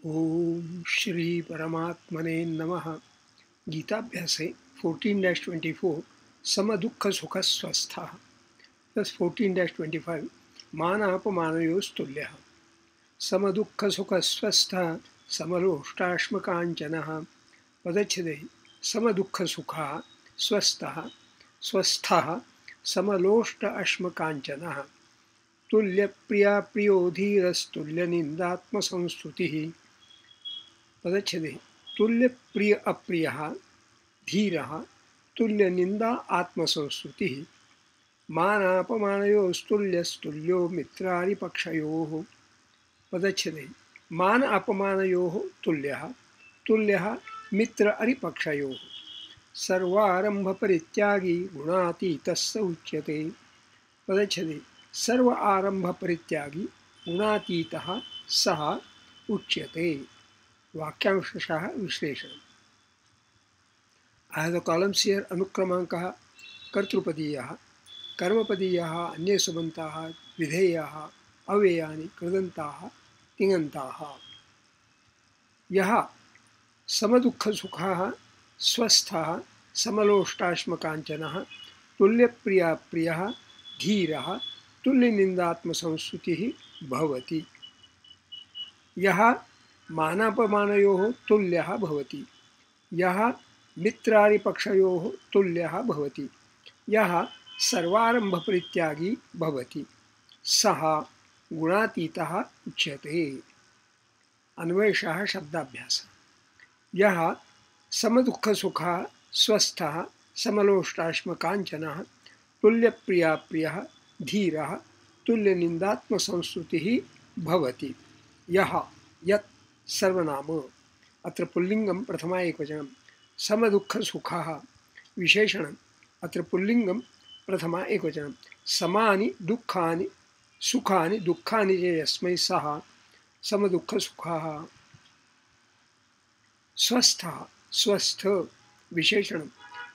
ओम श्री परमात्मने नमः। गीताभ्यासे 14-24 समदुःख सुख स्वस्थः प्लस 14-25 मानापमानयोस्तुल्यः समदुःख सुख स्वस्थः समलोष्टाश्मकाञ्चनः पदच्छेदे समदुःख सुखः स्वस्थः स्वस्थः समलोष्ट अश्मकाञ्चनः तुल्यप्रिया प्रियो धीरस्तुल्यनिन्दात्मसंस्तुतिः पदच्छेदे तुल्य प्रिय अप्रिय धीर तुल्य निंदा आत्मसंस्तुति मानापमानयोस्तुल्यस्तुल्यो मित्रारिपक्षयोः पदच्छेदे मान अपमानयोः तुल्यः तुल्यः मित्र अरिपक्षयोः सर्वारंभ परित्यागी गुणातीतस्य उच्यते पदच्छेदे सर्व आरंभ परित्यागी गुणातीतः सः उच्यते। वाक्यांशः विश्लेषण। I have the columns here. अनुक्रमांकः कर्तृपदीयः कर्मपदीयः अन्ये सुबन्ताः विधेयाः अव्ययानि कृदन्ताः तिङन्ताः। यः समदुःखसुखः स्वस्थः समलोष्टाश्मकाञ्चनः तुल्यप्रियः धीरः तुल्यनिन्दात्मसंस्तुतिः भवति। यः मानापमानयोः तुल्यः भवति। यः मित्रारिपक्षयोः तुल्यः भवति। यः सर्वारंभपरित्यागी भवति सः गुणातीतः उच्यते। अन्वयशः शब्दाभ्यासः। यः समदुःखसुखः स्वस्थः समलोष्टाश्मकाञ्चनः तुल्यप्रियः धीरः तुल्यनिन्दात्मसंस्तुतिः भवति। यः यत् सर्वनाम अत्र पुल्लिंगम प्रथमा एकवचनम समदुःखसुखः विशेषणम् अत्र पुल्लिंगम प्रथमा एकवचनम समानि दुःखानि सुखानि दुःखानि च यस्मै सः समदुःखसुखः। स्वस्थः स्वस्थ विशेषणम्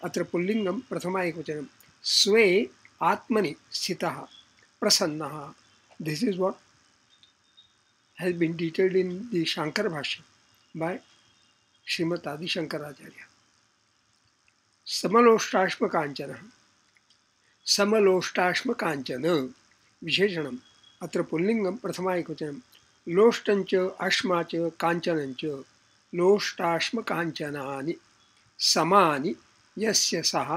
अत्र पुल्लिंगम प्रथमा एकवचनम स्वे आत्मनि स्थितः प्रसन्नः। This is what has been detailed in the Shankara Bhashya by Srimad Adi Shankaracharya. Samaloष्टाश्म कांचन समलोष्टाश्म कांचन विशेषणम अत्र पुल्लिंगम प्रथमा एकवचनम लोष्टंच अश्माच कांचनंच लोष्टाश्म कांचनानि समानि यस्य सः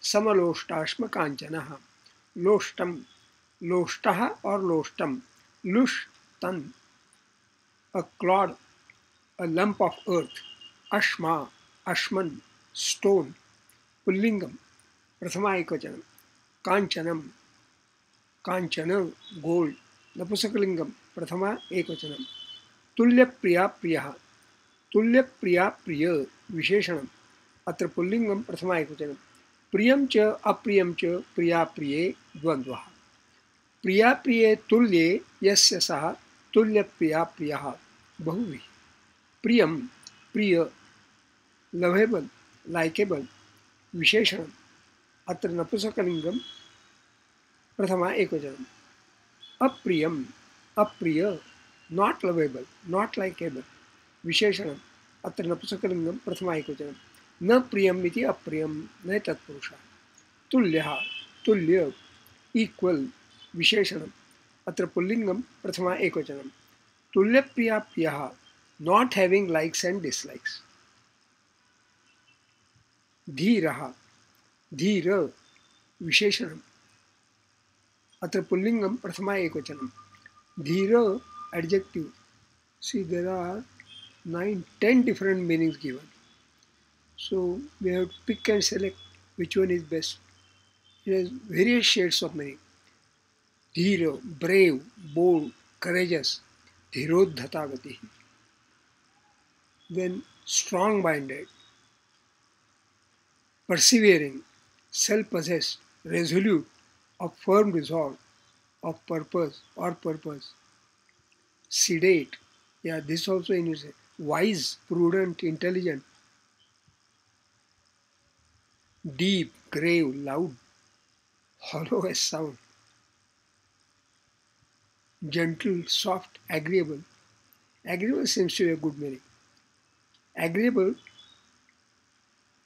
समलोष्टाश्म कांचनः। लोष्टम लोष्टः और लोष्टम लुष तन a clod, a lump of earth, ashma, ashman, stone, pullingam, prathama ekvachanam, kanchanam, kanchana, gold, napusakalingam, prathama ekvachanam, tulya priya priya, tulya priya priya, visheshanam, atra pullingam, prathama ekvachanam, priyam cha apriyam cha priya priye dvandvah, priya priye tulye yasya saha तुल्य प्रिया प्रिय बहुवी प्रियम प्रिय lovable likeable विशेषण अत्र नपुंसकलिंगम प्रथमा एकवचनम अप्रियम अप्रिय not lovable not likeable विशेषण अत्र नपुंसकलिंगम प्रथमा एकवचनम न प्रियम इति अप्रियम न तत्पुरुषः। तुल्यः तुल्य इक्वल विशेषण अत्र पुल्लिंगम प्रथमा एकवचनम तुल्यप्रिया प्रियः not having likes and dislikes। धीरः धीर विशेषणम अत्र पुल्लिंगम प्रथमा एकवचनम धीर adjective। See, there are 9-10 different meanings given, so we have to pick and select which one is best. It has various shades of meaning. धीर brave, bold, courageous, धीरोद्धता गति। Then strong-minded, persevering, self-possessed, resolute, of firm resolve, of purpose or purpose. Sedate, yeah, this also in use. Wise, prudent, intelligent. Deep, grave, loud, hollow as sound. Gentle, soft, agreeable. Agreeable seems to be a good meaning. Agreeable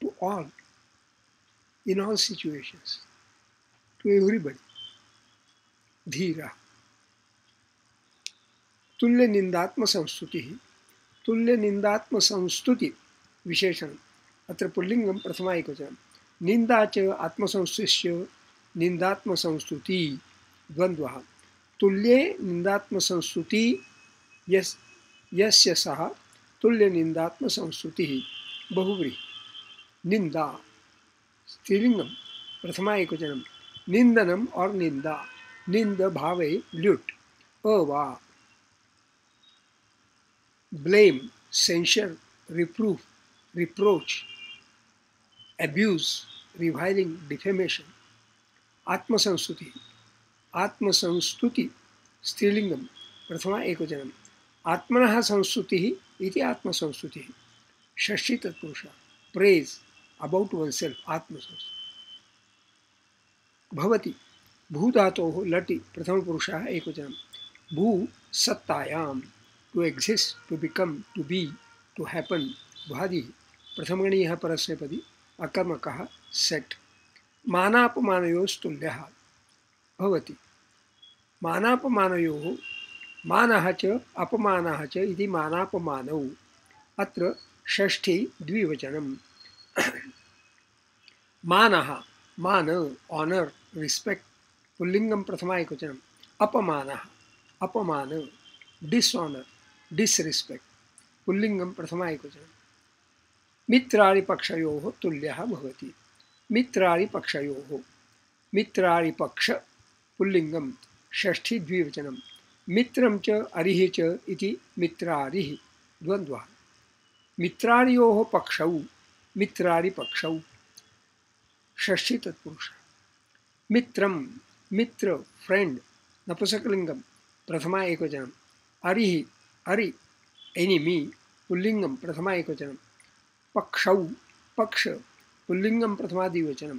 to all, in all situations, to everybody. Dhira. तुल्य निंदात्म संस्तुति. तुल्य निंदात्म संस्तुति विशेषण. अत्र पुल्लिंगम प्रथमा एकवचनम. निंदा च आत्मसंस्तुष्य निंदात्म संस्तुति द्वंद्वः. तुल्ये निंदात्म संस्तुति यस्य सः तुल्य निंदात्म संस्तुति बहुव्रीहि. निंदा स्त्रीलिंगम प्रथमा एकवचनम. निंदनम और निंदा. निंद भावे ल्युट. अवा. Blame, censure, reproof, reproach, abuse, reviling, defamation. Atmasanstuti. Atmasanstuti स्त्रीलिंगम प्रथमा एकवचनम. आत्मनः संस्तुतिः इति आत्मसंस्तुतिः. षष्ठी तत्पुरुष. Praise about oneself. आत्मसंस्तुति. भवति. भूधातोः लटि प्रथमपुरुषः एकवचनम. भू सत्तायाम. To exist, to become, to be, to happen. भ्वादि प्रथमगणीयः परस्मैपदी अकर्मकः सेट. मानापमानयोस्तुल्यः भवति. मानापमानयोः मानः च अपमानः च इति मानापमानौ. अत्र षष्ठी द्विवचनम्. मानः मान ऑनर रिस्पेक्ट पुल्लिंगम प्रथमा एकवचनम्. अपमानः अपमान डिसऑनर डिसरिस्पेक्ट पुल्लिंगम प्रथमा एकवचनम्. मित्रारिपक्षयोः तुल्यः भवति. मित्रारिपक्षयोः. मित्रारिपक्ष पुल्लिंगम षष्ठी द्विवचनम्. मित्रं च अरिः च इति मित्रारिः द्वन्द्वः. मित्रारियोः पक्षौ मित्रारिपक्षौ. षष्ठी तत्पुरुष. मित्रं मित्र फ्रेंड नपुंसकलिंगम प्रथमा एकवचनम्. अरिः अरि एनिमी पुल्लिंगम प्रथमा एकवचनम्. पक्षौ पक्ष पुल्लिंगम प्रथमा द्विवचनम्.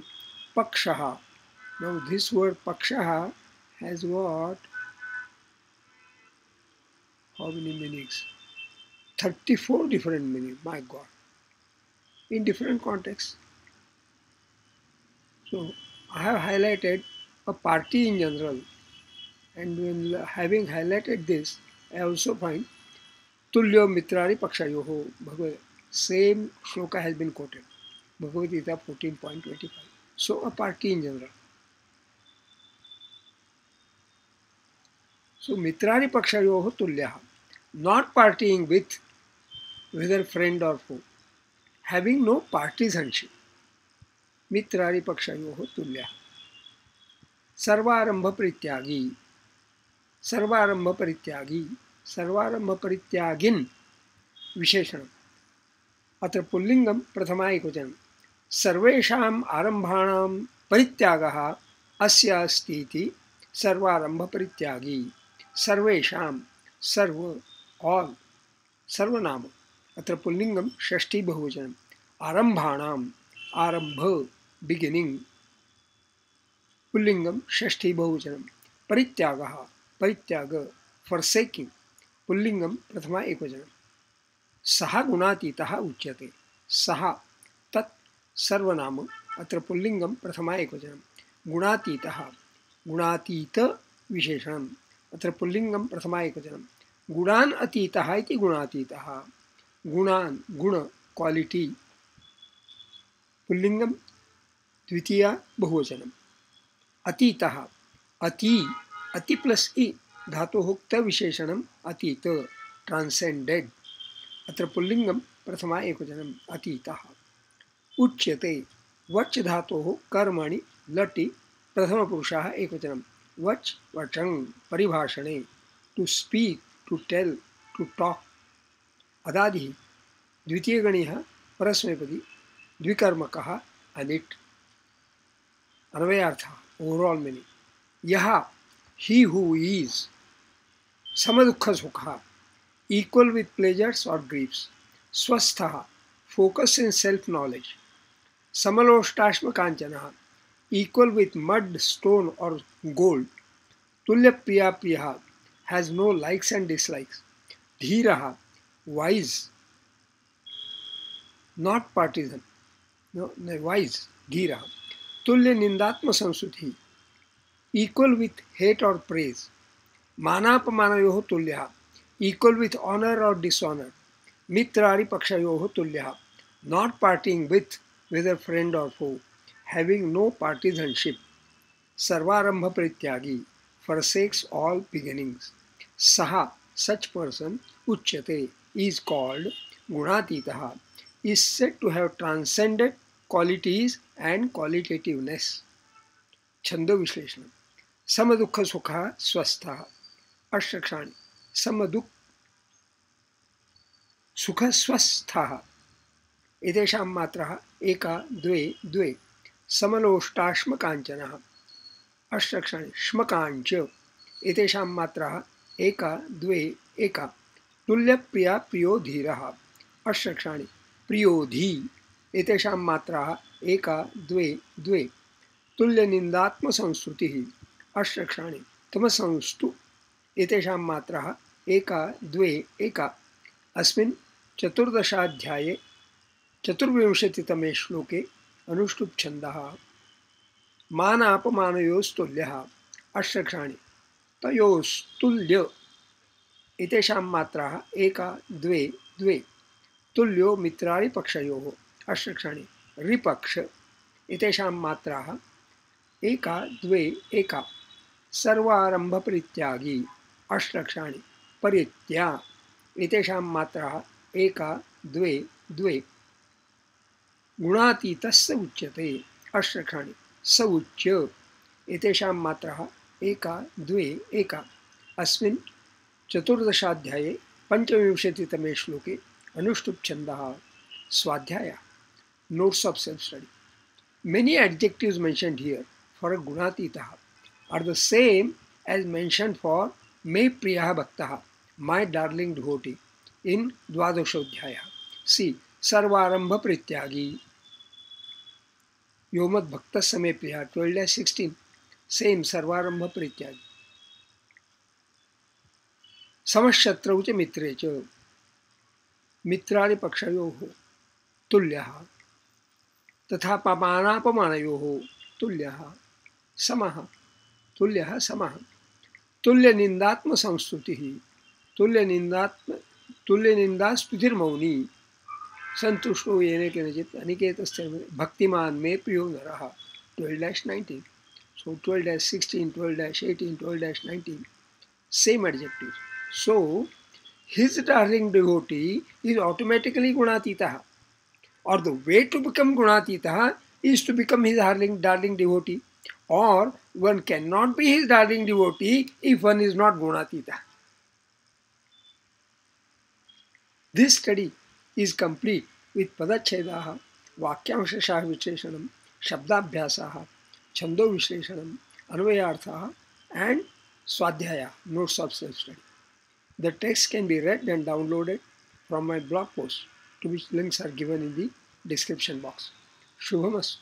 पक्षः. Now this word paksha has got how many meanings? 34 different meanings, my God, in different contexts. So I have highlighted a party in general, and when having highlighted this, I also find Tulyo Mitrari Pakshayoho Bhagavad. Same shloka has been quoted. Bhagavad Gita 14.25. So a party in general. So Mitrari Pakshayoho Tulyaha. Not partying with whether friend or foe. Having no partisanship. Mitrari Pakshayoho Tulyaha. Sarvarambha Parityagi. Sarvarambha Parityagi. सर्वारंभ परित्यागिन विशेषण. अत्र पुल्लिंगम प्रथमा एकवचनम्. सर्वेषाम् आरंभाणां परित्यागः अस्य अस्ति इति सर्वारंभ परित्यागी. सर्वेषां सर्व all सर्वनाम. अत्र पुल्लिंगम षष्ठी बहुवचनम्. आरंभाणां आरंभ बिगिनिंग पुल्लिंगम षष्ठी बहुवचनम्. परित्यागः परित्याग forsaking पुल्लिंगम प्रथमा एकवचनम्. सः गुणातीतः उच्यते. सः तत् सर्वनाम. अत्र पुल्लिंगम प्रथमा एकवचनम्. गुणातीतः गुणातीत विशेषणम्. अत्र पुल्लिंगम प्रथमा एकवचनम्. गुणान् अतीतः इति गुणातीतः. गुणान् गुण क्वालिटी पुल्लिंगम द्वितीया बहुवचनम्. अतीतः अति अति प्लस इ धातोक्त विशेषणम् अतीत ट्रांसेंडेड. अत्र पुल्लिंगम प्रथमा एकवचनम्. अतीतः. उच्यते वच् धातोः कर्मणि लटि प्रथमपुरुषः एकवचनम्. वच् वचन परिभाषणे. To speak to tell to talk. अदादिः द्वितीयगणीयः परस्मैपदी द्विकर्मकः अनिट्. अन्वयार्थः ओवरऑल मीनिंग. यः he who is samadukha sukha, equal with pleasures or griefs. Swastha, focus in self-knowledge. Samaloštashma kanchana, equal with mud, stone or gold. Tulya priya priya, has no likes and dislikes. Dhiraha, wise, not partisan. No, wise, Dhiraha. Tulya Nindatma Sansuti, equal with hate or praise. Manapamanayoho Tulyaha, equal with honor or dishonor. Mitrari Pakshayoho Tulyaha, not partying with, whether friend or foe, having no partisanship. Sarvarambha Prityagi, forsakes all beginnings. Saha, such person, Uchyate, is called Gunatitaha, is said to have transcended qualities and qualitativeness. Chando Vishleshana. Samadukha Sukha Swastha. Ashrakshani. Samaduk Sukha Swastha. Etesham Matraha Eka Dve Dve. Samaloshtashm Kanchanaha. Ashrakshani. Shmakancha. Etesham Matraha Eka Dve Eka. Tulya Priya Priyo Dhiraha. Ashrakshani. Priyodhi. Etesham Matraha Eka Dve Dve. तुल्य निंदात्म संस्तुति अष्टक्षाणि तमसंस्तु एतेषां मात्राः एका द्वे एका अस्मिन् चतुर्दशाध्याये चतुर्विंशतितमे श्लोके अनुष्टुप् छन्दः मानापमानयोस्तुल्यः अष्टक्षाणि तयोस्तुल्य एतेषां मात्राः एका द्वे द्वे तुल्यो मित्राणि पक्षयोः अष्टक्षाणि रिपक्ष एतेषां मात्राः एका द्वे एका सर्वारंभ परित्यागी अष्टक्षाणि परित्या एतेषां मात्राः एका द्वे द्वे गुणातीतस्य उच्यते अष्टक्षाणि स उच्य एतेषां मात्राः एका द्वे एका अस्मिन् चतुर्दशाध्याये पंचविंशतितमे श्लोके अनुष्टुप् छन्दः स्वाध्याय notes of self study. Many adjectives mentioned here for a gunatitaha are the same as mentioned for me priyaha bhaktaha, my darling devotee, in Dvadashodhyaya. See, sarvarambha prityagi, yomad bhaktasya me priya, 12-16, same sarvarambha prityagi. Samashatrau cha mitre cha, mitrani pakshayoho, tulyaha. तथा पामानापमानयोः तुल्यः समः तुल्यः समः तुल्य निंदात्म संस्तुतिः तुल्य निंदा स्तुतिर्मौनी संतुष्टो येन केनचित् अनिकेतस्य भक्तिमान मे प्रियो नरः 12-19. So 12-16, 12-18, 12-19, same adjectives. So his darling devotee is automatically gunatitaha. Or the way to become Gunatitaha is to become his darling devotee. Or one cannot be his darling devotee if one is not Gunatita. This study is complete with Padachhedaha, Vakyamshasha Visheshanam, Shabdabhyasaha, Chando Visheshanam, Anvayarthaha, and Swadhyaya, notes of self-study. The text can be read and downloaded from my blog post, to which links are given in the description box. Shubhamastu.